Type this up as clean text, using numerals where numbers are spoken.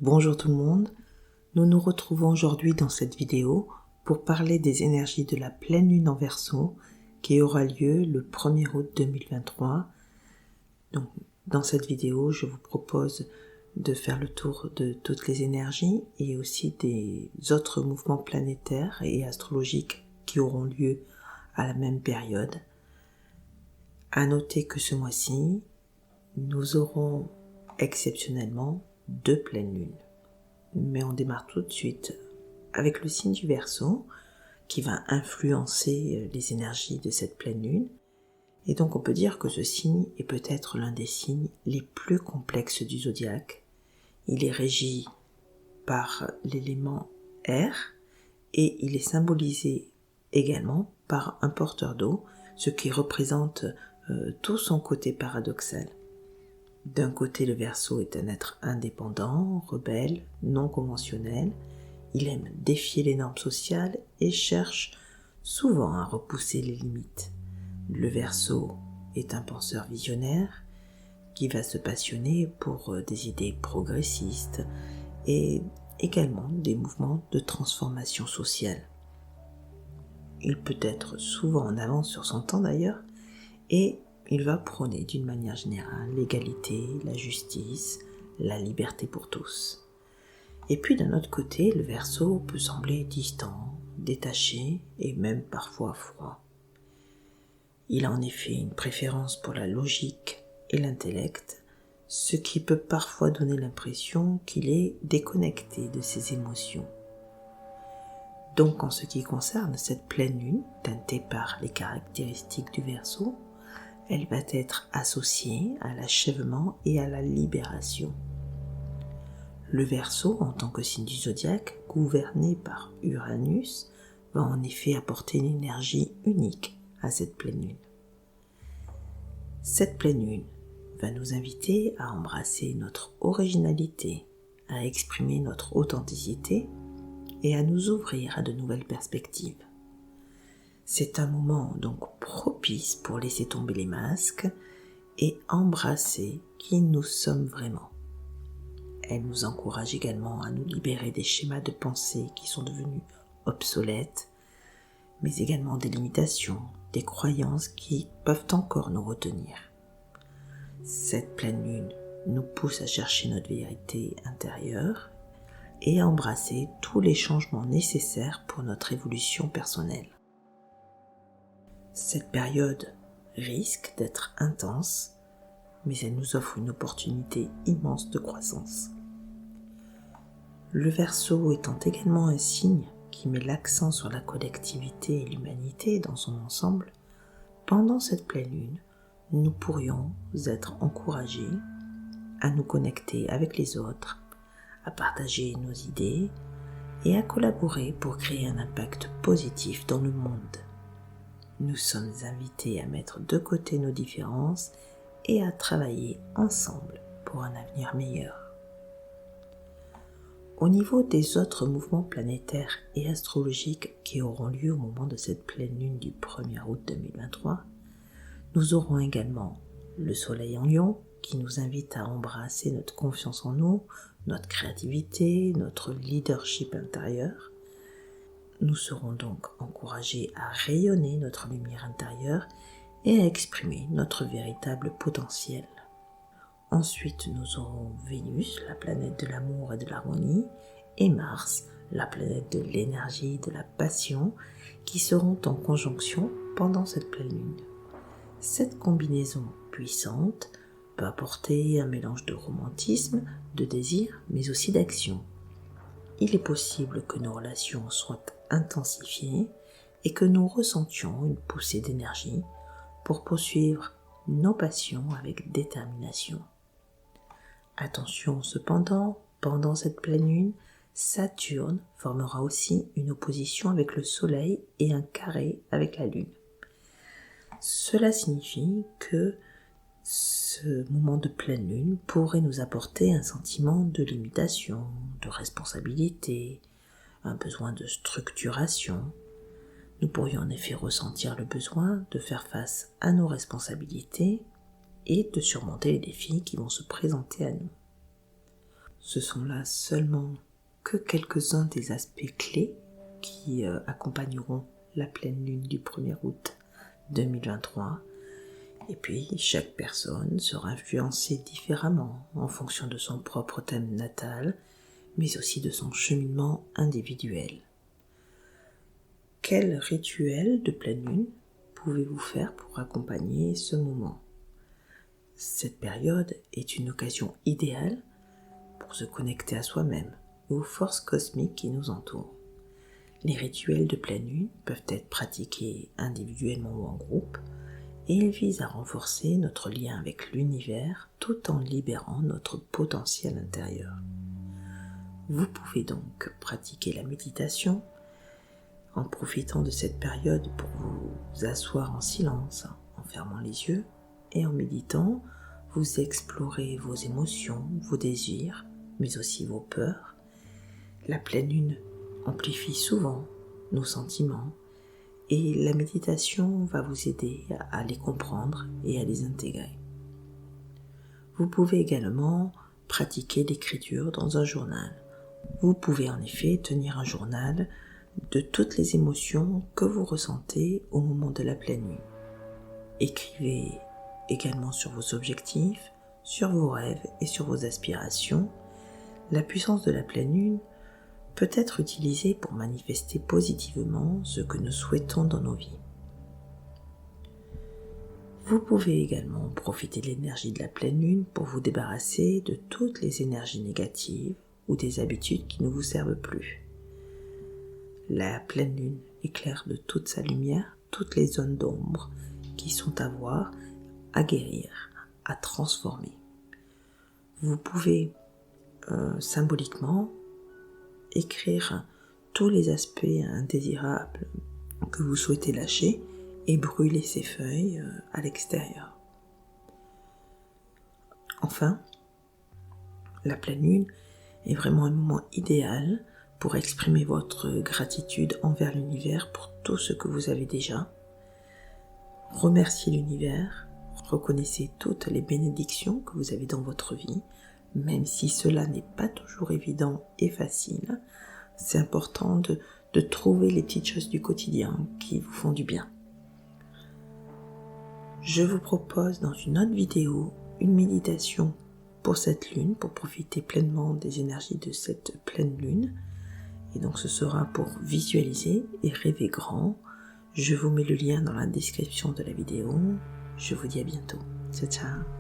Bonjour tout le monde, nous nous retrouvons aujourd'hui dans cette vidéo pour parler des énergies de la pleine lune en Verseau qui aura lieu le 1er août 2023. Donc, dans cette vidéo, je vous propose de faire le tour de toutes les énergies et aussi des autres mouvements planétaires et astrologiques qui auront lieu à la même période. À noter que ce mois-ci, nous aurons exceptionnellement 2 pleines lunes. Mais on démarre tout de suite avec le signe du Verseau qui va influencer les énergies de cette pleine lune. Et donc on peut dire que ce signe est peut-être l'un des signes les plus complexes du zodiaque. Il est régi par l'élément air et il est symbolisé également par un porteur d'eau, ce qui représente tout son côté paradoxal. D'un côté, le Verseau est un être indépendant, rebelle, non conventionnel. Il aime défier les normes sociales et cherche souvent à repousser les limites. Le Verseau est un penseur visionnaire qui va se passionner pour des idées progressistes et également des mouvements de transformation sociale. Il peut être souvent en avance sur son temps d'ailleurs et il va prôner d'une manière générale l'égalité, la justice, la liberté pour tous. Et puis d'un autre côté, le Verseau peut sembler distant, détaché et même parfois froid. Il a en effet une préférence pour la logique et l'intellect, ce qui peut parfois donner l'impression qu'il est déconnecté de ses émotions. Donc en ce qui concerne cette pleine lune, teintée par les caractéristiques du Verseau, elle va être associée à l'achèvement et à la libération. Le Verseau, en tant que signe du zodiaque, gouverné par Uranus, va en effet apporter une énergie unique à cette pleine lune. Cette pleine lune va nous inviter à embrasser notre originalité, à exprimer notre authenticité et à nous ouvrir à de nouvelles perspectives. C'est un moment donc propice pour laisser tomber les masques et embrasser qui nous sommes vraiment. Elle nous encourage également à nous libérer des schémas de pensée qui sont devenus obsolètes, mais également des limitations, des croyances qui peuvent encore nous retenir. Cette pleine lune nous pousse à chercher notre vérité intérieure et à embrasser tous les changements nécessaires pour notre évolution personnelle. Cette période risque d'être intense, mais elle nous offre une opportunité immense de croissance. Le Verseau étant également un signe qui met l'accent sur la collectivité et l'humanité dans son ensemble, pendant cette pleine lune, nous pourrions être encouragés à nous connecter avec les autres, à partager nos idées et à collaborer pour créer un impact positif dans le monde. Nous sommes invités à mettre de côté nos différences et à travailler ensemble pour un avenir meilleur. Au niveau des autres mouvements planétaires et astrologiques qui auront lieu au moment de cette pleine lune du 1er août 2023, nous aurons également le Soleil en Lion qui nous invite à embrasser notre confiance en nous, notre créativité, notre leadership intérieur. Nous serons donc encouragés à rayonner notre lumière intérieure et à exprimer notre véritable potentiel. Ensuite, nous aurons Vénus, la planète de l'amour et de l'harmonie, et Mars, la planète de l'énergie et de la passion, qui seront en conjonction pendant cette pleine lune. Cette combinaison puissante peut apporter un mélange de romantisme, de désir, mais aussi d'action. Il est possible que nos relations soient intensifiées et que nous ressentions une poussée d'énergie pour poursuivre nos passions avec détermination. Attention cependant, pendant cette pleine lune, Saturne formera aussi une opposition avec le Soleil et un carré avec la Lune. Cela signifie que ce moment de pleine lune pourrait nous apporter un sentiment de limitation, de responsabilité, un besoin de structuration. Nous pourrions en effet ressentir le besoin de faire face à nos responsabilités et de surmonter les défis qui vont se présenter à nous. Ce sont là seulement que quelques-uns des aspects clés qui accompagneront la pleine lune du 1er août 2023. Et puis, chaque personne sera influencée différemment en fonction de son propre thème natal, mais aussi de son cheminement individuel. Quel rituel de pleine lune pouvez-vous faire pour accompagner ce moment ? Cette période est une occasion idéale pour se connecter à soi-même et aux forces cosmiques qui nous entourent. Les rituels de pleine lune peuvent être pratiqués individuellement ou en groupe, et ils visent à renforcer notre lien avec l'univers tout en libérant notre potentiel intérieur. Vous pouvez donc pratiquer la méditation en profitant de cette période pour vous asseoir en silence, en fermant les yeux, et en méditant, vous explorez vos émotions, vos désirs, mais aussi vos peurs. La pleine lune amplifie souvent nos sentiments et la méditation va vous aider à les comprendre et à les intégrer. Vous pouvez également pratiquer l'écriture dans un journal. Vous pouvez en effet tenir un journal de toutes les émotions que vous ressentez au moment de la pleine lune. Écrivez également sur vos objectifs, sur vos rêves et sur vos aspirations. La puissance de la pleine lune peut être utilisée pour manifester positivement ce que nous souhaitons dans nos vies. Vous pouvez également profiter de l'énergie de la pleine lune pour vous débarrasser de toutes les énergies négatives ou des habitudes qui ne vous servent plus. La pleine lune éclaire de toute sa lumière toutes les zones d'ombre qui sont à voir, à guérir, à transformer. Vous pouvez symboliquement écrire tous les aspects indésirables que vous souhaitez lâcher et brûler ces feuilles à l'extérieur. Enfin, la pleine lune est vraiment un moment idéal pour exprimer votre gratitude envers l'univers pour tout ce que vous avez déjà. Remerciez l'univers, reconnaissez toutes les bénédictions que vous avez dans votre vie, même si cela n'est pas toujours évident et facile. C'est important de trouver les petites choses du quotidien qui vous font du bien. Je vous propose dans une autre vidéo une méditation pour cette lune, pour profiter pleinement des énergies de cette pleine lune. Et donc ce sera pour visualiser et rêver grand. Je vous mets le lien dans la description de la vidéo. Je vous dis à bientôt. Ciao, ciao.